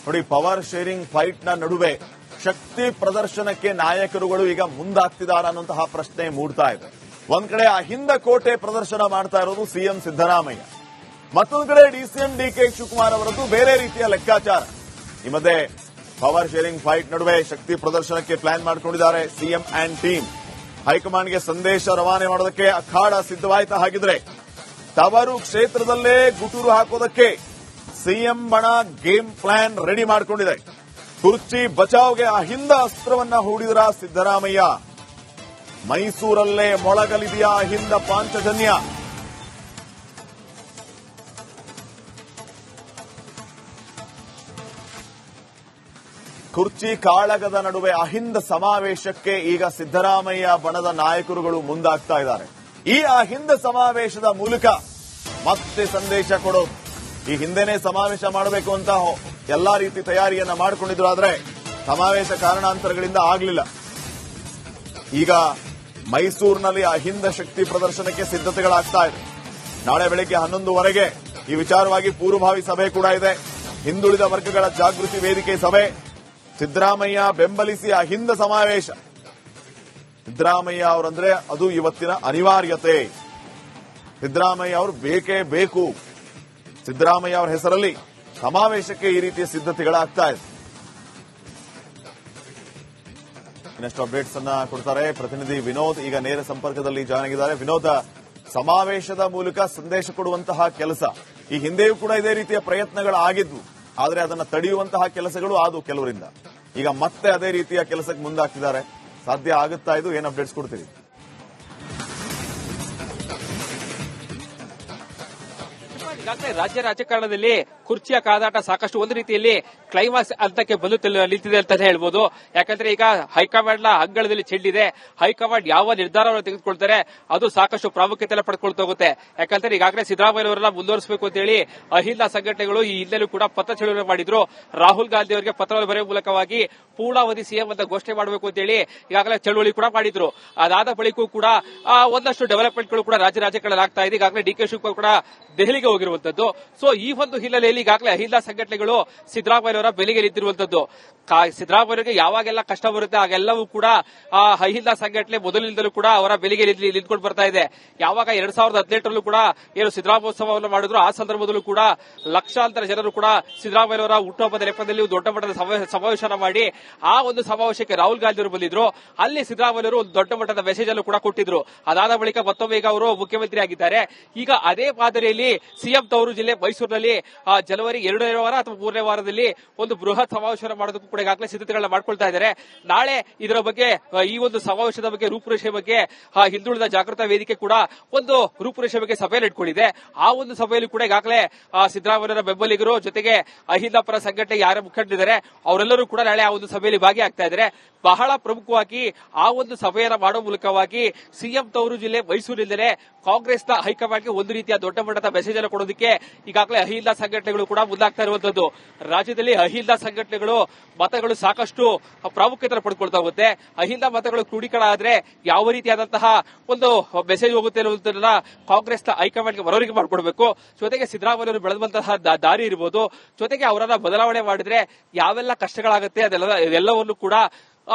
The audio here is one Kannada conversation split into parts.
ನೋಡಿ, ಪವರ್ ಶೇರಿಂಗ್ ಫೈಟ್ ನ ನಡುವೆ ಶಕ್ತಿ ಪ್ರದರ್ಶನಕ್ಕೆ ನಾಯಕರುಗಳು ಈಗ ಮುಂದಾಗ್ತಿದಾರ ಅನ್ನುವಂತಹ ಪ್ರಶ್ನೆ ಮೂಡ್ತಾ ಇದೆ. ಒಂದ್ ಕಡೆ ಅಹಿಂದ ಕೋಟೆ ಪ್ರದರ್ಶನ ಮಾಡ್ತಾ ಇರೋದು ಸಿಎಂ ಸಿದ್ದರಾಮಯ್ಯ, ಮತ್ತೊಂದು ಕಡೆ ಡಿಸಿಎಂ ಡಿಕೆ ಶಿವಕುಮಾರ್ ಅವರದ್ದು ಬೇರೆ ರೀತಿಯ ಲೆಕ್ಕಾಚಾರ. ಈ ಮಧ್ಯೆ ಪವರ್ ಶೇರಿಂಗ್ ಫೈಟ್ ನಡುವೆ ಶಕ್ತಿ ಪ್ರದರ್ಶನಕ್ಕೆ ಪ್ಲಾನ್ ಮಾಡಿಕೊಂಡಿದ್ದಾರೆ ಸಿಎಂ ಅಂಡ್ ಟೀಮ್. ಹೈಕಮಾಂಡ್ಗೆ ಸಂದೇಶ ರವಾನೆ ಮಾಡೋದಕ್ಕೆ ಅಖಾಡ ಸಿದ್ಧವಾಯ್ತಾ? ಹಾಗಿದ್ರೆ ತವರು ಕ್ಷೇತ್ರದಲ್ಲೇ ಗುಟೂರು ಹಾಕೋದಕ್ಕೆ ಸಿಎಂ ಬಣ ಗೇಮ್ ಪ್ಲಾನ್ ರೆಡಿ ಮಾಡಿಕೊಂಡಿದೆ. ಕುರ್ಚಿ ಬಚಾವ್ಗೆ ಅಹಿಂದ ಅಸ್ತ್ರವನ್ನ ಹೂಡಿದ್ರ ಸಿದ್ದರಾಮಯ್ಯ. ಮೈಸೂರಲ್ಲೇ ಮೊಳಗಲಿದೆಯಾ ಅಹಿಂದ ಪಾಂಚಜನ್ಯ? ಕುರ್ಚಿ ಕಾಳಗದ ನಡುವೆ ಅಹಿಂದ ಸಮಾವೇಶಕ್ಕೆ ಈಗ ಸಿದ್ದರಾಮಯ್ಯ ಬಣದ ನಾಯಕರುಗಳು ಮುಂದಾಗ್ತಾ ಇದ್ದಾರೆ. ಈ ಅಹಿಂದ ಸಮಾವೇಶದ ಮೂಲಕ ಮತ್ತೆ ಸಂದೇಶ ಕೊಡೋದು. ಈ ಹಿಂದೆನೇ ಸಮಾವೇಶ ಮಾಡಬೇಕು ಅಂತ ಎಲ್ಲಾ ರೀತಿ ತಯಾರಿಯನ್ನ ಮಾಡಿಕೊಂಡಿದ್ರು, ಆದ್ರೆ ಸಮಾವೇಶ ಕಾರಣಾಂತರಗಳಿಂದ ಆಗಲಿಲ್ಲ. ಈಗ ಮೈಸೂರಿನಲ್ಲಿ ಅಹಿಂದ ಶಕ್ತಿ ಪ್ರದರ್ಶನಕ್ಕೆ ಸಿದ್ಧತೆಗಳಾಗ್ತಾ ಇದೆ. ನಾಳೆ ಬೆಳಗ್ಗೆ 11:00 ಈ ವಿಚಾರವಾಗಿ ಪೂರ್ವಭಾವಿ ಸಭೆ ಕೂಡ ಇದೆ. ಹಿಂದುಳಿದ ವರ್ಗಗಳ ಜಾಗೃತಿ ವೇದಿಕೆ ಸಭೆ. ಸಿದ್ದರಾಮಯ್ಯ ಬೆಂಬಲಿಸಿ ಅಹಿಂದ ಸಮಾವೇಶ. ಸಿದ್ದರಾಮಯ್ಯ ಅವರಂದ್ರೆ ಅದು ಇವತ್ತಿನ ಅನಿವಾರ್ಯತೆ. ಸಿದ್ದರಾಮಯ್ಯ ಅವರು ಬೇಕೇ ಬೇಕು. ಸಿದ್ದರಾಮಯ್ಯ ಅವರ ಹೆಸರಲ್ಲಿ ಸಮಾವೇಶಕ್ಕೆ ಈ ರೀತಿಯ ಸಿದ್ಧತೆಗಳಾಗ್ತಾ ಇದೆ. ಇನ್ನಷ್ಟು ಅಪ್ಡೇಟ್ಸ್ ಅನ್ನ ಕೊಡ್ತಾರೆ ಪ್ರತಿನಿಧಿ ವಿನೋದ್. ಈಗ ನೇರ ಸಂಪರ್ಕದಲ್ಲಿ ಜಾಯ್ನ್ ಆಗಿದ್ದಾರೆ. ವಿನೋದ್, ಸಮಾವೇಶದ ಮೂಲಕ ಸಂದೇಶ ಕೊಡುವಂತಹ ಕೆಲಸ ಈ ಹಿಂದೆಯೂ ಕೂಡ ಇದೇ ರೀತಿಯ ಪ್ರಯತ್ನಗಳಾಗಿದ್ವು, ಆದರೆ ಅದನ್ನು ತಡೆಯುವಂತಹ ಕೆಲಸಗಳು ಆದವು ಕೆಲವರಿಂದ. ಈಗ ಮತ್ತೆ ಅದೇ ರೀತಿಯ ಕೆಲಸಕ್ಕೆ ಮುಂದಾಗ್ತಿದ್ದಾರೆ. ಸಾಧ್ಯ ಆಗುತ್ತಾ? ಇದು ಏನು ಅಪ್ಡೇಟ್ಸ್ ಕೊಡ್ತೀರಿ? ಈಗಾಗಲೇ ರಾಜ್ಯ ರಾಜಕಾರಣದಲ್ಲಿ ಕುರ್ಚಿಯ ಕಾದಾಟ ಸಾಕಷ್ಟು ಒಂದು ರೀತಿಯಲ್ಲಿ ಕ್ಲೈಮ್ಯಾಕ್ಸ್ ಹಂತಕ್ಕೆ ಬಂದು ನಿಂತಿದೆ ಅಂತಾನೆ ಹೇಳ್ಬೋದು. ಯಾಕಂದ್ರೆ ಈಗ ಹೈಕಮಾಂಡ್ನ ಅಂಗಳದಲ್ಲಿ ಚೆಂಡಿದೆ. ಹೈಕಮಾಂಡ್ ಯಾವ ನಿರ್ಧಾರವನ್ನು ತೆಗೆದುಕೊಳ್ತಾರೆ ಅದು ಸಾಕಷ್ಟು ಪ್ರಾಮುಖ್ಯತೆ ಪಡ್ಕೊಳ್ತಾ ಹೋಗುತ್ತೆ. ಯಾಕಂದ್ರೆ ಈಗಾಗಲೇ ಸಿದ್ದರಾಮಯ್ಯವರನ್ನ ಮುಂದುವರಿಸಬೇಕು ಅಂತ ಹೇಳಿ ಅಹಿಂದ ಸಂಘಟನೆಗಳು ಈ ಹಿಂದೆಲೂ ಕೂಡ ಪತ್ರ ಚಳುವಳಿ ಮಾಡಿದ್ರು. ರಾಹುಲ್ ಗಾಂಧಿ ಅವರಿಗೆ ಪತ್ರವನ್ನು ಬರೆಯುವ ಮೂಲಕವಾಗಿ ಪೂರ್ಣಾವಧಿ ಸಿಎಂ ಅಂತ ಘೋಷಣೆ ಮಾಡಬೇಕು ಅಂತ ಹೇಳಿ ಈಗಾಗಲೇ ಚಳುವಳಿ ಕೂಡ ಮಾಡಿದ್ರು. ಅದಾದ ಬಳಿಕೂ ಕೂಡ ಒಂದಷ್ಟು ಡೆವಲಪ್ಮೆಂಟ್ಗಳು ಕೂಡ ರಾಜ್ಯ ರಾಜಕಾರಣದಲ್ಲಿ ಆಗ್ತಾ ಇದೆ. ಈಗಾಗಲೇ ಡಿಕೆ ಶಿವಕುಮಾರ್ ಕೂಡ ದೆಹಲಿಗೆ ಹೋಗಿರುವಂತದ್ದು. ಸೊ ಈ ಒಂದು ಹಿನ್ನೆಲೆಯಲ್ಲಿ ಈಗಾಗಲೇ ಅಹಿಂದ ಸಂಘಟನೆಗಳು ಸಿದ್ದರಾಮಯ್ಯವರ ಬೆಲೆಗೆ ನಿಂತಿರುವಂತದ್ದು. ಸಿದ್ದರಾಮಯ್ಯವರಿಗೆ ಯಾವಾಗೆಲ್ಲ ಕಷ್ಟ ಬರುತ್ತೆ ಆಗೆಲ್ಲವೂ ಕೂಡ ಅಹಿಂದ ಸಂಘಟನೆ ಮೊದಲಿನಿಂದಲೂ ಕೂಡ ಅವರ ಬೆಲೆಗೆ ನಿಂತ್ಕೊಂಡು ಬರ್ತಾ ಇದೆ. ಯಾವಾಗ 2018ರಲ್ಲೂ ಕೂಡ ಏನು ಸಿದ್ದರಾಮೋತ್ಸವವನ್ನು ಮಾಡಿದ್ರು ಆ ಸಂದರ್ಭದಲ್ಲೂ ಕೂಡ ಲಕ್ಷಾಂತರ ಜನರು ಕೂಡ ಸಿದ್ದರಾಮಯ್ಯವರ ಹುಟ್ಟುಹಬ್ಬದ ನೆಪದಲ್ಲಿ ದೊಡ್ಡ ಮಟ್ಟದ ಸಮಾವೇಶನ ಮಾಡಿ ಆ ಒಂದು ಸಮಾವೇಶಕ್ಕೆ ರಾಹುಲ್ ಗಾಂಧಿ ಅವರು ಬಂದಿದ್ರು. ಅಲ್ಲಿ ಸಿದ್ದರಾಮಯ್ಯವರು ಒಂದು ದೊಡ್ಡ ಮಟ್ಟದ ಮೆಸೇಜ್ ಅನ್ನು ಕೂಡ ಕೊಟ್ಟಿದ್ರು. ಅದಾದ ಬಳಿಕ ಮತ್ತೊಮ್ಮೆ ಈಗ ಅವರು ಮುಖ್ಯಮಂತ್ರಿ ಆಗಿದ್ದಾರೆ. ಈಗ ಅದೇ ಮಾದರಿಯಲ್ಲಿ ಸಿಎಂ ತವರು ಜಿಲ್ಲೆ ಮೈಸೂರಿನಲ್ಲಿ ಜನವರಿ 2ನೇ ವಾರ ಅಥವಾ 3ನೇ ವಾರದಲ್ಲಿ ಒಂದು ಬೃಹತ್ ಸಮಾವೇಶ ಮಾಡೋದಕ್ಕೂ ಕೂಡ ಈಗಾಗಲೇ ಸಿದ್ಧತೆಗಳನ್ನ ಮಾಡ್ಕೊಳ್ತಾ ಇದ್ದಾರೆ. ನಾಳೆ ಇದರ ಬಗ್ಗೆ ಈ ಒಂದು ಸಮಾವೇಶದ ಬಗ್ಗೆ ರೂಪುರೇಷೆ ಬಗ್ಗೆ ಹಿಂದುಳಿದ ಜಾಗೃತ ವೇದಿಕೆ ಕೂಡ ಒಂದು ರೂಪುರೇಷೆ ಬಗ್ಗೆ ಸಭೆಯನ್ನು ಇಟ್ಕೊಂಡಿದೆ. ಆ ಒಂದು ಸಭೆಯಲ್ಲಿ ಕೂಡ ಈಗಾಗಲೇ ಸಿದ್ದರಾಮಯ್ಯರ ಬೆಂಬಲಿಗರು ಜೊತೆಗೆ ಅಹಿಂದ ಪರ ಸಂಘಟನೆ ಯಾರ ಮುಖಂಡರಿದ್ದಾರೆ ಅವರೆಲ್ಲರೂ ಕೂಡ ನಾಳೆ ಆ ಒಂದು ಸಭೆಯಲ್ಲಿ ಭಾಗಿಯಾಗ್ತಾ ಇದ್ದಾರೆ. ಬಹಳ ಪ್ರಮುಖವಾಗಿ ಆ ಒಂದು ಸಭೆಯನ್ನು ಮಾಡುವ ಮೂಲಕವಾಗಿ ಸಿಎಂ ತವರು ಜಿಲ್ಲೆ ಮೈಸೂರಿನಿಂದಲೇ ಕಾಂಗ್ರೆಸ್ನ ಹೈಕಮಾಂಡ್ಗೆ ಒಂದು ರೀತಿಯ ದೊಡ್ಡ ಮಟ್ಟದ ಮೆಸೇಜ್ ಅನ್ನು ಕೊಡೋದಕ್ಕೆ ಈಗಾಗಲೇ ಅಹಿಂದ ಸಂಘಟನೆಗಳು ಕೂಡ ಮುಂದಾಗ್ತಾ ಇರುವಂತದ್ದು. ರಾಜ್ಯದಲ್ಲಿ ಅಹಿಂದ ಸಂಘಟನೆಗಳು ಮತಗಳು ಸಾಕಷ್ಟು ಪ್ರಾಮುಖ್ಯತೆ ಪಡ್ಕೊಳ್ತಾ ಹೋಗುತ್ತೆ. ಅಹಿಂದ ಮತಗಳು ಕ್ರೋಢೀಕರಣ ಆದ್ರೆ ಯಾವ ರೀತಿಯಾದಂತಹ ಒಂದು ಮೆಸೇಜ್ ಹೋಗುತ್ತೆ ಅನ್ನೋದನ್ನ ಕಾಂಗ್ರೆಸ್ನ ಹೈಕಮಾಂಡ್ಗೆ ಮನವರಿಕೆ ಮಾಡಿಕೊಡಬೇಕು. ಜೊತೆಗೆ ಸಿದ್ದರಾಮಯ್ಯವರು ಬೆಳೆದಂತಹ ದಾರಿ ಇರಬಹುದು, ಜೊತೆಗೆ ಅವರನ್ನ ಬದಲಾವಣೆ ಮಾಡಿದ್ರೆ ಯಾವೆಲ್ಲ ಕಷ್ಟಗಳಾಗುತ್ತೆ ಅದೆಲ್ಲವನ್ನು ಕೂಡ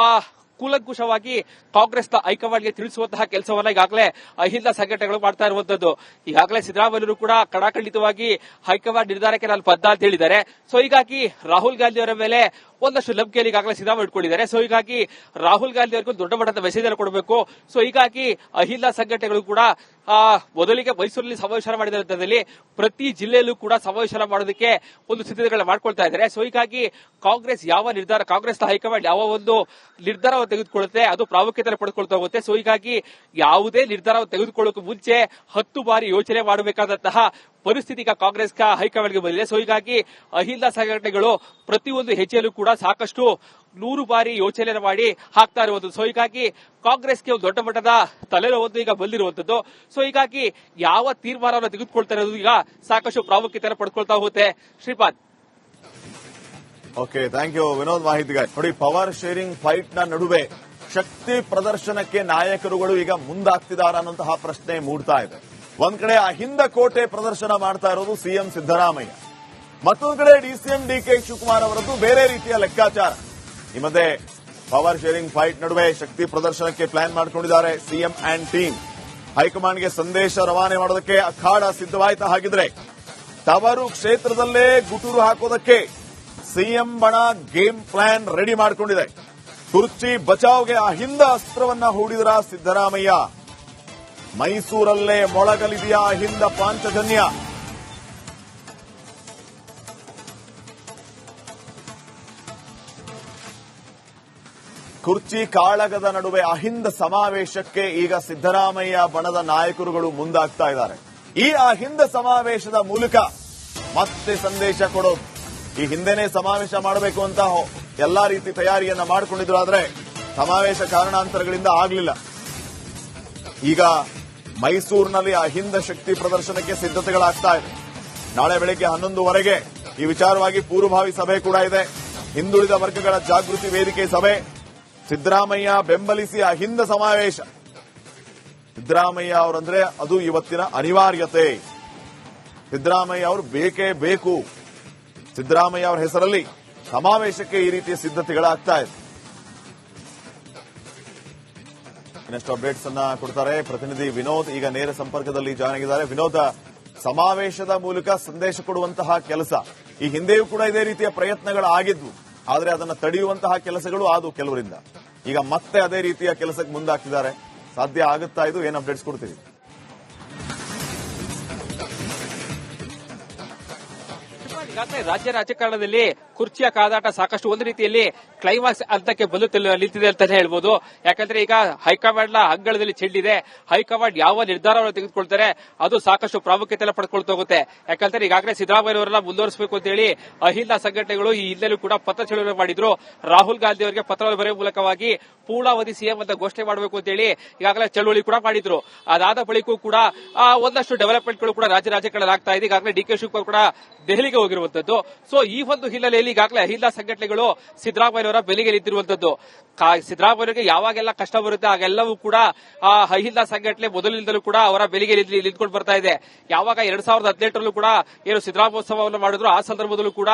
ಕೂಲಂಕುಷವಾಗಿ ಕಾಂಗ್ರೆಸ್ನ ಹೈಕಮಾಂಡ್ಗೆ ತಿಳಿಸುವಂತಹ ಕೆಲಸವನ್ನ ಈಗಾಗಲೇ ಅಹಿಂದ ಸಂಘಟನೆಗಳು ಮಾಡ್ತಾ ಇರುವಂತದ್ದು. ಈಗಾಗಲೇ ಸಿದ್ದರಾಮಯ್ಯರು ಕೂಡ ಕಡಾಖಂಡಿತವಾಗಿ ಹೈಕಮಾಂಡ್ ನಿರ್ಧಾರಕ್ಕೆ ನಾನು ಬದ್ಧ ಅಂತ ಹೇಳಿದ್ದಾರೆ. ಸೊ ಹೀಗಾಗಿ ರಾಹುಲ್ ಗಾಂಧಿ ಅವರ ಮೇಲೆ ಒಂದಷ್ಟು ನಂಬಿಕೆಯಲ್ಲಿ ಈಗಾಗಲೇ ಸಿದ್ದರಾಮಯ್ಯ ಇಟ್ಕೊಂಡಿದ್ದಾರೆ. ಸೊ ಹೀಗಾಗಿ ರಾಹುಲ್ ಗಾಂಧಿ ಅವರಿಗೂ ದೊಡ್ಡ ಮಟ್ಟದ ಮೆಸೇಜ್ ಅನ್ನು ಕೊಡಬೇಕು. ಸೊ ಹೀಗಾಗಿ ಅಹಿಂದ ಸಂಘಟನೆಗಳು ಕೂಡ ಮೊದಲಿಗೆ ಮೈಸೂರಲ್ಲಿ ಸಮಾವೇಶ ಮಾಡಿದ ನಂತರದಲ್ಲಿ ಪ್ರತಿ ಜಿಲ್ಲೆಯಲ್ಲೂ ಕೂಡ ಸಮಾವೇಶ ಮಾಡೋದಕ್ಕೆ ಒಂದು ಸಿದ್ಧತೆಗಳನ್ನ ಮಾಡ್ಕೊಳ್ತಾ ಇದ್ದಾರೆ. ಸೊ ಹೀಗಾಗಿ ಕಾಂಗ್ರೆಸ್ನ ಹೈಕಮಾಂಡ್ ಯಾವ ಒಂದು ನಿರ್ಧಾರವನ್ನು ತೆಗೆದುಕೊಳ್ಳುತ್ತೆ ಅದು ಪ್ರಾಮುಖ್ಯತೆ ಪಡೆದುಕೊಳ್ತಾ ಹೋಗುತ್ತೆ. ಸೊ ಹೀಗಾಗಿ ಯಾವುದೇ ನಿರ್ಧಾರವನ್ನು ತೆಗೆದುಕೊಳ್ಳೋಕೆ ಮುಂಚೆ 10 ಬಾರಿ ಯೋಚನೆ ಮಾಡಬೇಕಾದಂತಹ ಪರಿಸ್ಥಿತಿ ಈಗ ಕಾಂಗ್ರೆಸ್ ಹೈಕಮಾಂಡ್ಗೆ ಬಂದಿದೆ. ಸೊ ಹೀಗಾಗಿ ಅಹಿಂದ ಸಂಘಟನೆಗಳು ಪ್ರತಿಯೊಂದು ಹೆಜ್ಜೆಯಲ್ಲೂ ಕೂಡ ಸಾಕಷ್ಟು 100 ಬಾರಿ ಯೋಚನೆ ಮಾಡಿ ಹಾಕ್ತಾ ಇರುವಂತದ್ದು. ಸೊ ಹೀಗಾಗಿ ಕಾಂಗ್ರೆಸ್ಗೆ ಒಂದು ದೊಡ್ಡ ಮಟ್ಟದ ತಲೆನೋವು ಈಗ ಬಂದಿರುವಂತದ್ದು. ಸೊ ಹೀಗಾಗಿ ಯಾವ ತೀರ್ಮಾನವನ್ನು ತೆಗೆದುಕೊಳ್ತಾ ಇರೋದು ಈಗ ಸಾಕಷ್ಟು ಪ್ರಾಮುಖ್ಯತೆ ಪಡ್ಕೊಳ್ತಾ ಹೋಗುತ್ತೆ. Shripad. Okay, thank you Vinod ಮಾಹಿತಿಗಾಗಿ. ನೋಡಿ, ಪವರ್ ಶೇರಿಂಗ್ ಫೈಟ್ ನ ನಡುವೆ ಶಕ್ತಿ ಪ್ರದರ್ಶನಕ್ಕೆ ನಾಯಕರುಗಳು ಈಗ ಮುಂದಾಗ್ತಿದಾರ ಅನ್ನುವಂತಹ ಪ್ರಶ್ನೆ ಮೂಡ್ತಾ ಇದೆ. ಒಂದ್ ಕಡೆ ಅಹಿಂದ ಕೋಟೆ ಪ್ರದರ್ಶನ ಮಾಡ್ತಾ ಇರೋದು ಸಿಎಂ ಸಿದ್ದರಾಮಯ್ಯ, ಮತ್ತೊಂದು ಕಡೆ ಡಿಸಿಎಂ ಡಿಕೆ ಶಿವಕುಮಾರ್ ಅವರದ್ದು ಬೇರೆ ರೀತಿಯ ಲೆಕ್ಕಾಚಾರ. ಈ ಮಧ್ಯೆ ಪವರ್ ಶೇರಿಂಗ್ ಫೈಟ್ ನಡುವೆ ಶಕ್ತಿ ಪ್ರದರ್ಶನಕ್ಕೆ ಪ್ಲಾನ್ ಮಾಡಿಕೊಂಡಿದ್ದಾರೆ ಸಿಎಂ ಅಂಡ್ ಟೀಮ್. ಹೈಕಮಾಂಡ್ಗೆ ಸಂದೇಶ ರವಾನೆ ಮಾಡೋದಕ್ಕೆ ಅಖಾಡ ಸಿದ್ಧವಾಯ್ತಾ? ಹಾಗಿದ್ರೆ ತವರು ಕ್ಷೇತ್ರದಲ್ಲೇ ಗುಟುರು ಹಾಕೋದಕ್ಕೆ ಸಿಎಂ ಬಣ ಗೇಮ್ ಪ್ಲಾನ್ ರೆಡಿ ಮಾಡಿಕೊಂಡಿದೆ. ಕುರ್ಚಿ ಬಚಾವ್ಗೆ ಅಹಿಂದ ಅಸ್ತ್ರವನ್ನ ಹೂಡಿದ್ರ ಸಿದ್ದರಾಮಯ್ಯ. ಮೈಸೂರಲ್ಲೇ ಮೊಳಗಲಿದೆಯಾ ಅಹಿಂದ ಪಾಂಚಜನ್ಯ? ಕುರ್ಚಿ ಕಾಳಗದ ನಡುವೆ ಅಹಿಂದ ಸಮಾವೇಶಕ್ಕೆ ಈಗ ಸಿದ್ದರಾಮಯ್ಯ ಬಣದ ನಾಯಕರುಗಳು ಮುಂದಾಗ್ತಾ ಇದ್ದಾರೆ. ಈ ಅಹಿಂದ ಸಮಾವೇಶದ ಮೂಲಕ ಮತ್ತೆ ಸಂದೇಶ ಕೊಡೋದು. ಈ ಹಿಂದೆನೇ ಸಮಾವೇಶ ಮಾಡಬೇಕು ಅಂತ ಎಲ್ಲಾ ರೀತಿ ತಯಾರಿಯನ್ನ ಮಾಡಿಕೊಂಡಿದ್ರು, ಆದ್ರೆ ಸಮಾವೇಶ ಕಾರಣಾಂತರಗಳಿಂದ ಆಗಲಿಲ್ಲ. ಈಗ ಮೈಸೂರಿನಲ್ಲಿ ಅಹಿಂದ ಶಕ್ತಿ ಪ್ರದರ್ಶನಕ್ಕೆ ಸಿದ್ಧತೆಗಳಾಗ್ತಾ ಇದೆ. ನಾಳೆ ಬೆಳಗ್ಗೆ 11:00 ಈ ವಿಚಾರವಾಗಿ ಪೂರ್ವಭಾವಿ ಸಭೆ ಕೂಡ ಇದೆ. ಹಿಂದುಳಿದ ವರ್ಗಗಳ ಜಾಗೃತಿ ವೇದಿಕೆ ಸಭೆ. ಸಿದ್ದರಾಮಯ್ಯ ಬೆಂಬಲಿಸಿ ಅಹಿಂದ ಸಮಾವೇಶ. ಸಿದ್ದರಾಮಯ್ಯ ಅವರಂದ್ರೆ ಅದು ಇವತ್ತಿನ ಅನಿವಾರ್ಯತೆ. ಸಿದ್ದರಾಮಯ್ಯ ಅವರು ಬೇಕೇ ಬೇಕು. ಸಿದ್ದರಾಮಯ್ಯ ಅವರ ಹೆಸರಲ್ಲಿ ಸಮಾವೇಶಕ್ಕೆ ಈ ರೀತಿಯ ಸಿದ್ಧತೆಗಳಾಗ್ತಾ ಇದೆ. ಇನ್ನಷ್ಟು ಅಪ್ಡೇಟ್ಸ್ ಅನ್ನ ಕೊಡ್ತಾರೆ ಪ್ರತಿನಿಧಿ ವಿನೋದ್. ಈಗ ನೇರ ಸಂಪರ್ಕದಲ್ಲಿ ಜಾಯ್ನ್ ಆಗಿದ್ದಾರೆ. ವಿನೋದ್, ಸಮಾವೇಶದ ಮೂಲಕ ಸಂದೇಶ ಕೊಡುವಂತಹ ಕೆಲಸ ಈ ಹಿಂದೆಯೂ ಕೂಡ ಇದೇ ರೀತಿಯ ಪ್ರಯತ್ನಗಳಾಗಿದ್ವು, ಆದರೆ ಅದನ್ನು ತಡೆಯುವಂತಹ ಕೆಲಸಗಳು ಆದವು ಕೆಲವರಿಂದ. ಈಗ ಮತ್ತೆ ಅದೇ ರೀತಿಯ ಕೆಲಸಕ್ಕೆ ಮುಂದಾಗ್ತಿದ್ದಾರೆ. ಸಾಧ್ಯ ಆಗುತ್ತಾ? ಇದು ಏನು ಅಪ್ಡೇಟ್ಸ್ ಕೊಡ್ತೀವಿ? ಈಗಾಗಲೇ ರಾಜ್ಯ ರಾಜಕಾರಣದಲ್ಲಿ ಕುರ್ಚಿಯ ಕಾದಾಟ ಸಾಕಷ್ಟು ಒಂದು ರೀತಿಯಲ್ಲಿ ಕ್ಲೈಮ್ಯಾಕ್ಸ್ ಹಂತಕ್ಕೆ ಬಂದು ನಿಂತಿದೆ ಅಂತಾನೆ ಹೇಳ್ಬೋದು. ಯಾಕಂದ್ರೆ ಈಗ ಹೈಕಮಾಂಡ್ನ ಅಂಗಳದಲ್ಲಿ ಚೆಲ್ಲಿದೆ. ಹೈಕಮಾಂಡ್ ಯಾವ ನಿರ್ಧಾರವನ್ನು ತೆಗೆದುಕೊಳ್ತಾರೆ ಅದು ಸಾಕಷ್ಟು ಪ್ರಾಮುಖ್ಯತೆ ಪಡ್ಕೊಳ್ತಾ ಹೋಗುತ್ತೆ. ಯಾಕಂದ್ರೆ ಈಗಾಗಲೇ ಸಿದ್ದರಾಮಯ್ಯವರನ್ನ ಮುಂದುವರಿಸಬೇಕು ಅಂತ ಹೇಳಿ ಅಹಿಂದ ಸಂಘಟನೆಗಳು ಈ ಹಿಂದೆಲೂ ಕೂಡ ಪತ್ರ ಚಳುವಳಿ ಮಾಡಿದ್ರು. ರಾಹುಲ್ ಗಾಂಧಿ ಅವರಿಗೆ ಪತ್ರವನ್ನು ಬರೆಯುವ ಮೂಲಕವಾಗಿ ಪೂರ್ಣಾವಧಿ ಸಿಎಂ ಅಂತ ಘೋಷಣೆ ಮಾಡಬೇಕು ಅಂತ ಹೇಳಿ ಈಗಾಗಲೇ ಚಳುವಳಿ ಕೂಡ ಮಾಡಿದ್ರು. ಅದಾದ ಬಳಿಕೂ ಕೂಡ ಒಂದಷ್ಟು ಡೆವಲಪ್ಮೆಂಟ್ಗಳು ಕೂಡ ರಾಜ್ಯ ರಾಜಕಾರಣ ಆಗ್ತಾ ಇದೆ. ಈಗಾಗಲೇ ಡಿಕೆ ಶಿವಕುಮಾರ್ ಕೂಡ ದೆಹಲಿಗೆ ಹೋಗಿರುವಂತದ್ದು. ಸೊ ಈ ಒಂದು ಹಿನ್ನೆಲೆಯಲ್ಲಿ ಈಗಾಗಲೇ ಅಹಿಂದ ಸಂಘಟನೆಗಳು ಸಿದ್ದರಾಮಯ್ಯವರ ಬೆಲೆಗೆ ನಿಂತಿರುವಂತದ್ದು. ಸಿದ್ದರಾಮಯ್ಯಗೆ ಯಾವಾಗೆಲ್ಲ ಕಷ್ಟ ಬರುತ್ತೆ ಆಗೆಲ್ಲವೂ ಕೂಡ ಅಹಿಂದ ಸಂಘಟನೆ ಮೊದಲಿನಿಂದಲೂ ಕೂಡ ಅವರ ಬೆಲೆಗೆ ನಿಂತ್ಕೊಂಡು ಬರ್ತಾ ಇದೆ. ಯಾವಾಗ 2018ರಲ್ಲೂ ಕೂಡ ಏನು ಸಿದ್ದರಾಮೋತ್ಸವವನ್ನು ಮಾಡಿದ್ರು ಆ ಸಂದರ್ಭದಲ್ಲೂ ಕೂಡ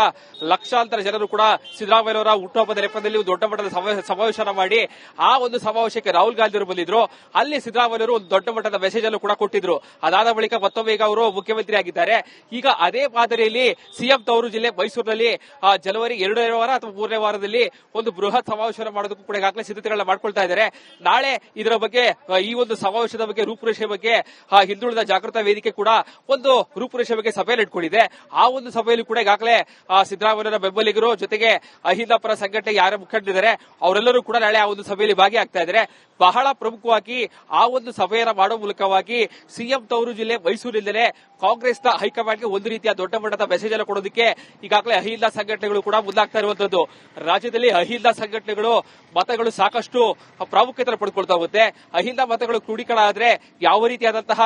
ಲಕ್ಷಾಂತರ ಜನರು ಕೂಡ ಸಿದ್ದರಾಮಯ್ಯವರ ಹುಟ್ಟುಹಬ್ಬದ ನೆಪದಲ್ಲಿ ದೊಡ್ಡ ಮಟ್ಟದ ಸಮಾವೇಶ ಮಾಡಿ ಆ ಒಂದು ಸಮಾವೇಶಕ್ಕೆ ರಾಹುಲ್ ಗಾಂಧಿ ಅವರು ಬಂದಿದ್ರು. ಅಲ್ಲಿ ಸಿದ್ದರಾಮಯ್ಯವರು ಒಂದು ದೊಡ್ಡ ಮಟ್ಟದ ಮೆಸೇಜ್ ಅನ್ನು ಕೂಡ ಕೊಟ್ಟಿದ್ರು. ಅದಾದ ಬಳಿಕ ಮತ್ತೊಮ್ಮೆ ಈಗ ಅವರು ಮುಖ್ಯಮಂತ್ರಿ ಆಗಿದ್ದಾರೆ. ಈಗ ಅದೇ ಮಾದರಿಯಲ್ಲಿ ಸಿಎಂ ತವರು ಜಿಲ್ಲೆ ಮೈಸೂರಿನಲ್ಲಿ ಜನವರಿ 2ನೇ ವಾರ ಅಥವಾ 3ನೇ ವಾರದಲ್ಲಿ ಒಂದು ಬೃಹತ್ ಸಮಾವೇಶ ಮಾಡೋದಕ್ಕೂ ಕೂಡ ಈಗಾಗಲೇ ಸಿದ್ಧತೆಗಳನ್ನ ಮಾಡ್ಕೊಳ್ತಾ ಇದ್ದಾರೆ. ನಾಳೆ ಇದರ ಬಗ್ಗೆ ಈ ಒಂದು ಸಮಾವೇಶದ ಬಗ್ಗೆ ರೂಪುರೇಷೆ ಬಗ್ಗೆ ಹಿಂದುಳಿದ ಜಾಗೃತ ವೇದಿಕೆ ಕೂಡ ಒಂದು ರೂಪುರೇಷೆ ಬಗ್ಗೆ ಸಭೆಯಲ್ಲಿ ಇಟ್ಕೊಂಡಿದೆ. ಆ ಒಂದು ಸಭೆಯಲ್ಲಿ ಕೂಡ ಈಗಾಗಲೇ ಸಿದ್ದರಾಮಯ್ಯರ ಬೆಂಬಲಿಗರು ಜೊತೆಗೆ ಅಹಿಂದ ಪರ ಸಂಘಟನೆ ಯಾರ ಮುಖಂಡರಿದ್ದಾರೆ ಅವರೆಲ್ಲರೂ ಕೂಡ ನಾಳೆ ಆ ಒಂದು ಸಭೆಯಲ್ಲಿ ಭಾಗಿಯಾಗ್ತಾ ಇದ್ದಾರೆ. ಬಹಳ ಪ್ರಮುಖವಾಗಿ ಆ ಒಂದು ಸಭೆಯನ್ನ ಮಾಡುವ ಮೂಲಕವಾಗಿ ಸಿಎಂ ತವರು ಜಿಲ್ಲೆ ಮೈಸೂರಿನಿಂದಲೇ ಕಾಂಗ್ರೆಸ್ನ ಹೈಕಮಾಂಡ್ಗೆ ಒಂದು ರೀತಿಯ ದೊಡ್ಡ ಮಟ್ಟದ ಮೆಸೇಜ್ ಅನ್ನು ಕೊಡೋದಕ್ಕೆ ಈಗಾಗಲೇ ಅಹಿಂದ ಸಂಘಟನೆಗಳು ಕೂಡ ಮುಂದಾಗ್ತಾ ಇರುವಂತದ್ದು. ರಾಜ್ಯದಲ್ಲಿ ಅಹಿಂದ ಸಂಘಟನೆಗಳು ಮತಗಳು ಸಾಕಷ್ಟು ಪ್ರಾಮುಖ್ಯತೆ ಪಡೆದುಕೊಳ್ತಾ ಹೋಗುತ್ತೆ. ಅಹಿಂದ ಮತಗಳು ಕ್ರೋಢೀಕರಣ ಆದ್ರೆ ಯಾವ ರೀತಿಯಾದಂತಹ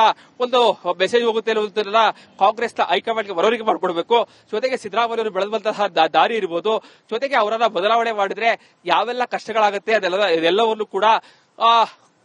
ಒಂದು ಮೆಸೇಜ್ ಹೋಗುತ್ತೆ ಅನ್ನೋದನ್ನ ಕಾಂಗ್ರೆಸ್ನ ಹೈಕಮಾಂಡ್ಗೆ ಮನವರಿಕೆ ಮಾಡಿಕೊಡ್ಬೇಕು. ಜೊತೆಗೆ ಸಿದ್ದರಾಮಯ್ಯವರು ಬೆಳೆದಂತಹ ದಾರಿ ಇರಬಹುದು, ಜೊತೆಗೆ ಅವರನ್ನ ಬದಲಾವಣೆ ಮಾಡಿದ್ರೆ ಯಾವೆಲ್ಲ ಕಷ್ಟಗಳಾಗುತ್ತೆ ಅದೆಲ್ಲವನ್ನು ಕೂಡ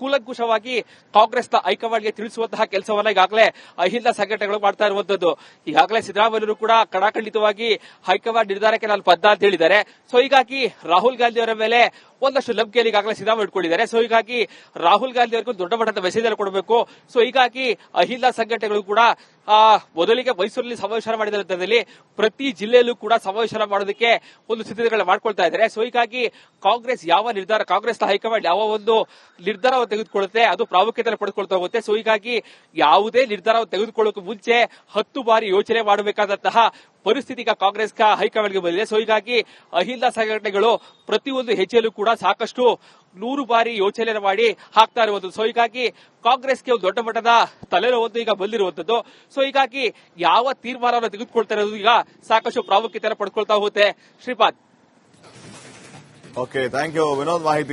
ಕೂಲಂಕುಷವಾಗಿ ಕಾಂಗ್ರೆಸ್ನ ಹೈಕಮಾಂಡ್ಗೆ ತಿಳಿಸುವಂತಹ ಕೆಲಸವನ್ನ ಈಗಾಗಲೇ ಅಹಿಂದ ಸಂಘಟನೆಗಳು ಮಾಡ್ತಾ ಇರುವಂತದ್ದು. ಈಗಾಗಲೇ ಸಿದ್ದರಾಮಯ್ಯರು ಕೂಡ ಕಡಾಖಂಡಿತವಾಗಿ ಹೈಕಮಾಂಡ್ ನಿರ್ಧಾರಕ್ಕೆ ನಾನು ಬದ್ಧ ಅಂತ ಹೇಳಿದ್ದಾರೆ. ಸೊ ಹೀಗಾಗಿ ರಾಹುಲ್ ಗಾಂಧಿ ಅವರ ಮೇಲೆ ಒಂದಷ್ಟು ನಂಬಿಕೆಯಲ್ಲಿ ಈಗಾಗಲೇ ಸಿದ್ದರಾಮಯ್ಯ ಇಟ್ಕೊಂಡಿದ್ದಾರೆ. ಸೊ ಹೀಗಾಗಿ ರಾಹುಲ್ ಗಾಂಧಿ ಅವರಿಗೂ ದೊಡ್ಡ ಮಟ್ಟದ ಮೆಸೇಜ್ ಅನ್ನು ಕೊಡಬೇಕು. ಸೊ ಹೀಗಾಗಿ ಅಹಿಂದ ಸಂಘಟನೆಗಳು ಕೂಡ ಮೊದಲಿಗೆ ಮೈಸೂರಲ್ಲಿ ಸಮಾವೇಶ ಮಾಡಿದ ನಂತರದಲ್ಲಿ ಪ್ರತಿ ಜಿಲ್ಲೆಯಲ್ಲೂ ಕೂಡ ಸಮಾವೇಶ ಮಾಡೋದಕ್ಕೆ ಒಂದು ಸಿದ್ಧತೆಗಳನ್ನ ಮಾಡ್ಕೊಳ್ತಾ ಇದ್ದಾರೆ. ಸೊ ಹೀಗಾಗಿ ಕಾಂಗ್ರೆಸ್ನ ಹೈಕಮಾಂಡ್ ಯಾವ ಒಂದು ನಿರ್ಧಾರವನ್ನು ತೆಗೆದುಕೊಳ್ಳುತ್ತೆ ಅದು ಪ್ರಾಮುಖ್ಯತೆ ಪಡೆದುಕೊಳ್ತಾ ಹೋಗುತ್ತೆ. ಸೊ ಹೀಗಾಗಿ ಯಾವುದೇ ನಿರ್ಧಾರವನ್ನು ತೆಗೆದುಕೊಳ್ಳೋಕೆ ಮುಂಚೆ 10 ಬಾರಿ ಯೋಚನೆ ಮಾಡಬೇಕಾದಂತಹ ಪರಿಸ್ಥಿತಿ ಈಗ ಕಾಂಗ್ರೆಸ್ ಹೈಕಮಾಂಡ್ಗೆ ಬಂದಿದೆ. ಸೊ ಹೀಗಾಗಿ ಅಹಿಂದ ಸಂಘಟನೆಗಳು ಪ್ರತಿಯೊಂದು ಹೆಜ್ಜೆಯಲ್ಲೂ ಕೂಡ ಸಾಕಷ್ಟು 100 ಬಾರಿ ಯೋಚನೆ ಮಾಡಿ ಹಾಕ್ತಾ ಇರುವಂತದ್ದು. ಸೊ ಹೀಗಾಗಿ ಕಾಂಗ್ರೆಸ್ಗೆ ಒಂದು ದೊಡ್ಡ ಮಟ್ಟದ ತಲೆನೋವು ಈಗ ಬಂದಿರುವಂತದ್ದು. ಸೊ ಹೀಗಾಗಿ ಯಾವ ತೀರ್ಮಾನವನ್ನು ತೆಗೆದುಕೊಳ್ತಾ ಇರೋದು ಈಗ ಸಾಕಷ್ಟು ಪ್ರಾಮುಖ್ಯತೆ ಪಡ್ಕೊಳ್ತಾ ಹೋಗುತ್ತೆ. Shripad. Okay, thank you Vinod ಮಾಹಿತಿ